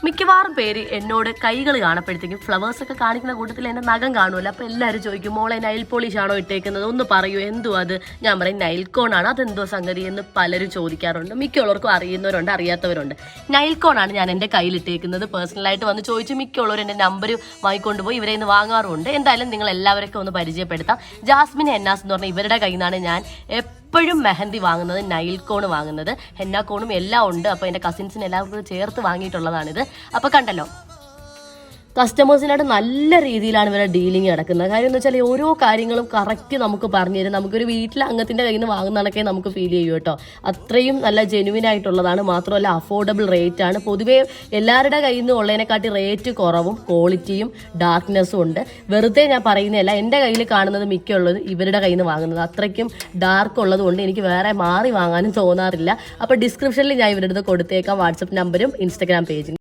മിക്കവാറും പേര് എന്നോട് കൈകൾ കാണപ്പെടുത്തേക്കും ഫ്ലവേഴ്സൊക്കെ കാണിക്കുന്ന കൂട്ടത്തിൽ എൻ്റെ നഖം കാണുമല്ലോ. അപ്പോൾ എല്ലാവരും ചോദിക്കും, മോളെ നൈൽ പോളിഷ് ആണോ ഇട്ടേക്കുന്നത്, ഒന്ന് പറയൂ എന്തോ അത്. ഞാൻ പറയും നൈൽക്കോണാണ്. അതെന്തോ സംഗതി എന്ന് പലരും ചോദിക്കാറുണ്ട്. മിക്കുള്ളവർക്കും അറിയുന്നവരുണ്ട്, അറിയാത്തവരുണ്ട്. നൈൽക്കോണാണ് ഞാൻ എൻ്റെ കയ്യിലിട്ടേക്കുന്നത്. പേഴ്സണലായിട്ട് വന്ന് ചോദിച്ചു മിക്കുള്ളവർ എൻ്റെ നമ്പർ വാങ്ങിക്കൊണ്ടുപോയി ഇവരെ നിന്ന് വാങ്ങാറുണ്ട്. എന്തായാലും നിങ്ങൾ എല്ലാവരൊക്കെ ഒന്ന് പരിചയപ്പെടുത്താം. ജാസ്മിൻ എന്നാസ് എന്ന് പറഞ്ഞാൽ ഇവരുടെ കയ്യിൽ നിന്നാണ് ഞാൻ എപ്പോഴും മെഹന്തി വാങ്ങുന്നത്, നൈൽ കോൺ വാങ്ങുന്നത്. ഹെന്ന കോണും എല്ലാം ഉണ്ട്. അപ്പോൾ എൻ്റെ കസിൻസിന് എല്ലാവർക്കും ചേർത്ത് വാങ്ങിയിട്ടുള്ളതാണിത്. അപ്പോൾ കണ്ടല്ലോ, കസ്റ്റമേഴ്സിനായിട്ട് നല്ല രീതിയിലാണ് ഇവരുടെ ഡീലിങ് നടക്കുന്നത്. കാര്യം എന്ന് വെച്ചാൽ ഓരോ കാര്യങ്ങളും കറക്റ്റ് നമുക്ക് പറഞ്ഞു തരും. നമുക്കൊരു വീട്ടിലെ അംഗത്തിൻ്റെ കയ്യിൽ നിന്ന് വാങ്ങുന്നതൊക്കെ നമുക്ക് ഫീൽ ചെയ്യും കേട്ടോ. അത്രയും നല്ല ജെനുവിൻ ആയിട്ടുള്ളതാണ്. മാത്രമല്ല അഫോർഡബിൾ റേറ്റ് ആണ്. പൊതുവേ എല്ലാവരുടെ കയ്യിൽ നിന്ന് ഉള്ളതിനെക്കാട്ടി റേറ്റ് കുറവും ക്വാളിറ്റിയും ഡാർക്ക്നെസ്സും ഉണ്ട്. വെറുതെ ഞാൻ പറയുന്നതല്ല, എൻ്റെ കയ്യിൽ കാണുന്നത് മിക്കുള്ളത് ഇവരുടെ കയ്യിൽ നിന്ന് വാങ്ങുന്നത്. അത്രയ്ക്കും ഡാർക്ക് ഉള്ളത് കൊണ്ട് എനിക്ക് വേറെ മാറി വാങ്ങാനും തോന്നാറില്ല. അപ്പോൾ ഡിസ്ക്രിപ്ഷനിൽ ഞാൻ ഇവരുടെ അടുത്ത് കൊടുത്തേക്കാം വാട്സപ്പ് നമ്പരും ഇൻസ്റ്റാഗ്രാം പേജും.